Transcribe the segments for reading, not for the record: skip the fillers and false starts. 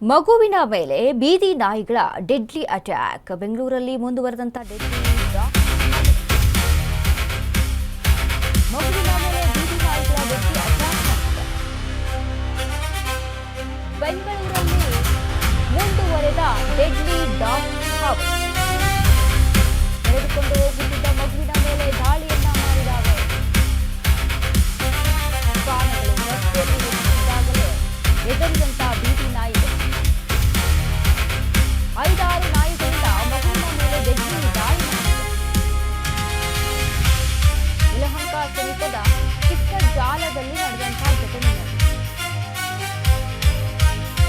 ಮಗುವಿನ ಮೇಲೆ ಬೀದಿ ನಾಯಿಗಳ ಡೆಡ್ಲಿ ಅಟ್ಯಾಕ್. ಬೆಂಗಳೂರಲ್ಲಿ ಮುಂದುವರೆದಂತ ಮಗುವಿನ ಮೇಲೆ ಬೀದಿ ನಾಯಿಗಳ ಡೆಡ್ಲಿ ಅಟ್ಯಾಕ್. ಬೆಂಗಳೂರಲ್ಲಿ ಮುಂದುವರೆದ ಡೆಡ್ಲಿ ಡಾಗ್ ಹಾವು. ನಡೆದುಕೊಂಡು ಹೋಗುತ್ತಿದ್ದ ಮಗುವಿನ ಮೇಲೆ ದಾಳಿಯನ್ನ ಮಾಡಿದ್ದಾರೆ. ಪ್ರಾಣಿಗಳು ರಸ್ತೆಯಲ್ಲಿ ಹೋಗುತ್ತಿದ್ದಾಗಲೇ ಎದುರಿದಂತ ಬೀದಿ ನಾಯಿಗಳು 5-6 ನಾಯಿಗಳಿಂದ ಮಗುವಿನ ಮೇಲೆ ಡೆಡ್ಲಿ ದಾಳಿ ಮಾಡಿದೆ. ಯಲಹಂಕ ಸಮೀಪದ ಚಿಕ್ಕ ಜಾಲದಲ್ಲಿ ನಡೆದಂತಹ ಘಟನೆ.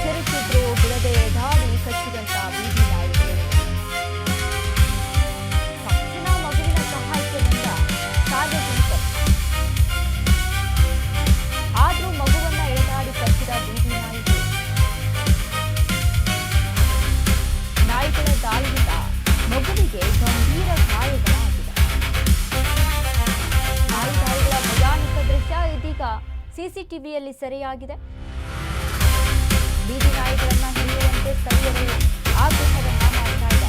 ಕಿರುಚಿದ್ರು ಬಿಡದೆ ದಾಳಿ ಕಚ್ಚಿದಂತ ಬೀದಿ ನಾಯಿಗಳು. ತಕ್ಷಣ ಮಗುವಿನ ಸಹಾಯದಿಂದ ಸಾರ್ವಜನಿಕರು ಆದ್ರೂ ಮಗುವನ್ನ ಎಳೆದಾಡಿ ಕಚ್ಚಿದ ಬೀದಿ ನಾಯಿಗಳು. ನಾಯಿಗಳ ದಾಳಿಯಿಂದ ಮಗುವಿಗೆ ಗಂಭೀರ ಗಾಯಗಳಾಗಿದೆ. ನಾಯಿ ದಾಳಿಗಳ ಭಯಾನಕ ದೃಶ್ಯ ಇದೀಗ ಸಿಸಿಟಿವಿಯಲ್ಲಿ ಸೆರೆಯಾಗಿದೆ. ಬೀದಿ ನಾಯಿಗಳನ್ನ ಹಿಡಿಯುವಂತೆ ಸ್ಥಳೀಯರು ಆಗ್ರಹವನ್ನ ಮಾಡ್ತಾ ಇದ್ದಾರೆ.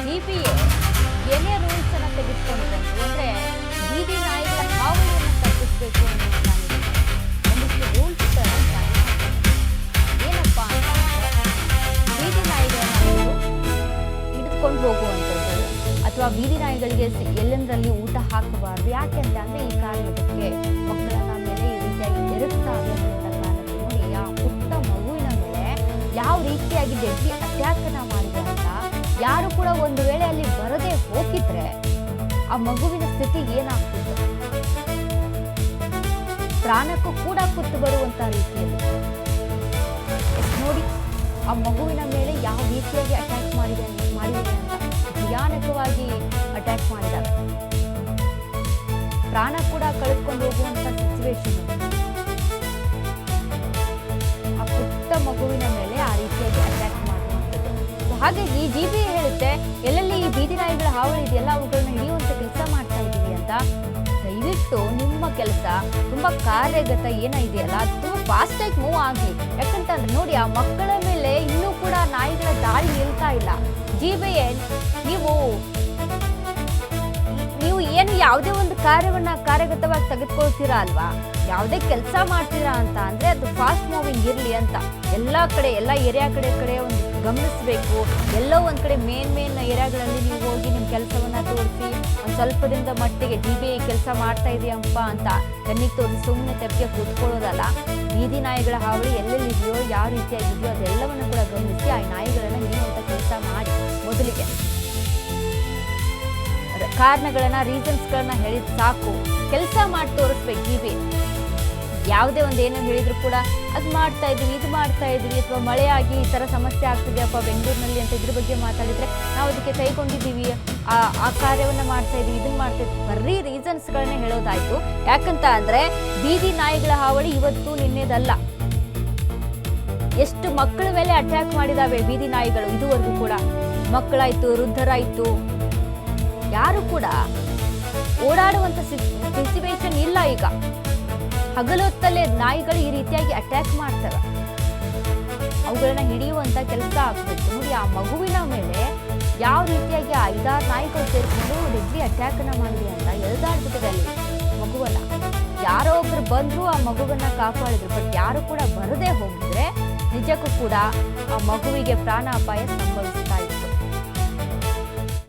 ಜಿಪಿಎ ಏನೇ ರೂಲ್ಸ್ ಅನ್ನ ತೆಗೆದುಕೊಂಡು ಬಂತು ಅಂದ್ರೆ ಬೀದಿ ನಾಯಿಗಳ ಹಾವಳಿಯನ್ನು ತಪ್ಪಿಸಬೇಕು ಅನ್ನೋ ಒಂದಿಷ್ಟು ರೂಲ್ಸ್ ಏನಪ್ಪಾ ಅಂತ ಬೀದಿ ನಾಯಿಗಳನ್ನ ಹಿಡಿದುಕೊಂಡು ಹೋಗುವಂಥದ್ದು ಅಥವಾ ಬೀದಿ ನಾಯಿಗಳಿಗೆ ಎಲ್ಲೆಂದರಲ್ಲಿ ಊಟ ಹಾಕಬಾರ್ದು. ಯಾಕೆ ಅಂತ ಅಂದ್ರೆ ಈ ಕಾರಣಕ್ಕೆ ಮಕ್ಕಳನ್ನ ಮೇಲೆ ಈ ರೀತಿಯಾಗಿ ಎರಗ್ತಾರೆ ಅನ್ನೋ ಕಾರಣಕ್ಕೆ ನೋಡಿ ಆ ಪುಟ್ಟ ಮಗುವಿನ ಮೇಲೆ ಯಾವ ರೀತಿಯಾಗಿ ಡೆಡ್ಲಿ ಅಟ್ಯಾಕ್ ಅನ್ನ ಮಾಡಿದೆ ಅಂತ ಯಾರು ಕೂಡ ಒಂದು ವೇಳೆ ಅಲ್ಲಿ ಬರದೆ ಹೋಗಿದ್ರೆ ಆ ಮಗುವಿನ ಸ್ಥಿತಿ ಏನಾಗ್ತಿತ್ತು, ಪ್ರಾಣಕ್ಕೂ ಕೂಡ ಕುತ್ತು ಬರುವಂತ ರೀತಿಯಲ್ಲಿ ನೋಡಿ ಆ ಮಗುವಿನ ಮೇಲೆ ಯಾವ ರೀತಿಯಾಗಿ ಅಟ್ಯಾಕ್ ಮಾಡಿದೆ ಅಂತ ಭಯಾನಕವಾಗಿ ಅಟ್ಯಾಕ್ ಮಾಡಿದ್ದಾರೆ. ಪ್ರಾಣ ಕೂಡ ಕಳೆದುಕೊಂಡು ಹೋಗುವಂತ ಸಿಚುವೇಶನ್. ಆ ಪುಟ್ಟ ಮಗುವಿನ ಮೇಲೆ ಆ ರೀತಿಯಾಗಿ ಅಟ್ಯಾಕ್ ಮಾಡುವಂಥದ್ದು. ಹಾಗಾಗಿ ಜಿಪಿಎ ಹೇಳುತ್ತೆ ಎಲ್ಲೆಲ್ಲಿ ಈ ಬೀದಿ ನಾಯಿಗಳ ಹಾವಳಿ ಇದೆಯಲ್ಲ ಅವುಗಳನ್ನ ಹಿಡಿಯುವಂತ ಕೆಲಸ ಮಾಡ್ತಾ ಇದ್ದೀವಿ ಅಂತ. ದಯವಿಟ್ಟು ನಿಮ್ಮ ಕೆಲಸ ತುಂಬಾ ಕಾರ್ಯಗತ ಏನಿದೆಯಲ್ಲ ಅದು ತುಂಬಾ ಫಾಸ್ಟ್ ಆಗಿ ಮೂವ್ ಆಗ್ಲಿ. ಯಾಕಂತಂದ್ರೆ ನೋಡಿ ಆ ಮಕ್ಕಳ ಮೇಲೆ ಇನ್ನೂ ಕೂಡ ನಾಯಿಗಳ ದಾಳಿ ನಿಲ್ತಾ ಇಲ್ಲ. ಜಿಪಿಎ ನೀವು ಏನು ಯಾವುದೇ ಒಂದು ಕಾರ್ಯವನ್ನ ಕಾರ್ಯಗತವಾಗಿ ತೆಗೆದುಕೊಳ್ತೀರಾ ಅಲ್ವಾ, ಯಾವುದೇ ಕೆಲಸ ಮಾಡ್ತೀರಾ ಅಂತ ಅಂದ್ರೆ ಅದು ಫಾಸ್ಟ್ ಮೂವಿಂಗ್ ಇರ್ಲಿ ಅಂತ ಎಲ್ಲಾ ಕಡೆ ಎಲ್ಲ ಏರಿಯಾ ಕಡೆ ಒಂದು ಗಮನಿಸಬೇಕು. ಎಲ್ಲೋ ಒಂದ್ ಕಡೆ ಮೇನ್ ಏರಿಯಾಗಳಲ್ಲಿ ನೀವು ಹೋಗಿ ನಿಮ್ಮ ಕೆಲಸವನ್ನ ತೋರಿಸಿ ಒಂದು ಸ್ವಲ್ಪದಿಂದ ಮಟ್ಟಿಗೆ ಜಿಪಿಎ ಕೆಲಸ ಮಾಡ್ತಾ ಇದೆಯಪ್ಪ ಅಂತ ಕಣ್ಣಿಗೆ ತೋರಿಸಿ ಸುಮ್ಮನೆ ತೆಪ್ಪಿಗೆ ಕೂತ್ಕೊಳ್ಳೋದಲ್ಲ. ಬೀದಿ ನಾಯಿಗಳ ಹಾವಳಿ ಎಲ್ಲೆಲ್ಲಿದೆಯೋ ಯಾವ ರೀತಿಯಾಗಿದೆಯೋ ಅದೆಲ್ಲವನ್ನು ಕೂಡ ಗಮನಿಸಿ ಆ ನಾಯಿಗಳನ್ನ ಹಿಡಿಯುವಂತ ಕೆಲಸ ಮಾಡಿ. ಮೊದಲಿಗೆ ಕಾರಣಗಳನ್ನ ರೀಸನ್ಸ್ಗಳನ್ನ ಹೇಳಿದ್ ಸಾಕು, ಕೆಲಸ ಮಾಡಿ ತೋರಿಸ್ಬೇಕು. ಜಿಪಿಎ ಯಾವುದೇ ಒಂದು ಏನೋ ಹೇಳಿದ್ರು ಕೂಡ ಅದು ಮಾಡ್ತಾ ಇದ್ವಿ ಇದು ಮಾಡ್ತಾ ಇದ್ವಿ ಅಥವಾ ಮಳೆಯಾಗಿ ಈ ತರ ಸಮಸ್ಯೆ ಆಗ್ತಿದೆಯಪ್ಪ ಬೆಂಗಳೂರಿನಲ್ಲಿ ಅಂತ ಇದ್ರ ಬಗ್ಗೆ ಮಾತಾಡಿದ್ರೆ ನಾವು ಅದಕ್ಕೆ ಕೈಗೊಂಡಿದ್ದೀವಿ, ಆ ಕಾರ್ಯವನ್ನ ಮಾಡ್ತಾ ಇದ್ವಿ ಇದನ್ನ ಮಾಡ್ತಾ ಇದ್ವಿ, ಬರೀ ರೀಸನ್ಸ್ಗಳನ್ನ ಹೇಳೋದಾಯ್ತು. ಯಾಕಂತ ಅಂದ್ರೆ ಬೀದಿ ನಾಯಿಗಳ ಹಾವಳಿ ಇವತ್ತು ನಿನ್ನೆದಲ್ಲ. ಎಷ್ಟು ಮಕ್ಕಳ ಮೇಲೆ ಅಟ್ಯಾಕ್ ಮಾಡಿದಾವೆ ಬೀದಿ ನಾಯಿಗಳು ಇದುವರೆಗೂ ಕೂಡ. ಮಕ್ಕಳಾಯ್ತು, ವೃದ್ಧರಾಯ್ತು, ಯಾರು ಕೂಡ ಓಡಾಡುವಂತ ಸಿಚುವೇಶನ್ ಇಲ್ಲ ಈಗ. ಹಗಲೊತ್ತಲ್ಲೇ ನಾಯಿಗಳು ಈ ರೀತಿಯಾಗಿ ಅಟ್ಯಾಕ್ ಮಾಡ್ತವೆ. ಅವುಗಳನ್ನ ಹಿಡಿಯುವಂತ ಕೆಲಸ ಆಗ್ಬೇಕು. ನೋಡಿ ಆ ಮಗುವಿನ ಮೇಲೆ ಯಾವ ರೀತಿಯಾಗಿ 5-6 ನಾಯಿಗಳು ಸೇರ್ಕೊಂಡು ಡೆಡ್ಲಿ ಅಟ್ಯಾಕ್ ಅನ್ನ ಮಾಡಿದೆ ಅಂತ ಎಳೆದಾಡ್ಬಿಟ್ಟಿದೆ ಅಲ್ಲಿ ಮಗುವನ್ನ. ಯಾರೋ ಒಬ್ರು ಬಂದ್ರು ಆ ಮಗುವನ್ನ ಕಾಪಾಡಿದ್ರು. ಬಟ್ ಯಾರು ಕೂಡ ಬರದೇ ಹೋಗಿದ್ರೆ ನಿಜಕ್ಕೂ ಕೂಡ ಆ ಮಗುವಿಗೆ ಪ್ರಾಣ ಅಪಾಯ ಸಂಭವಿಸಿದೆ.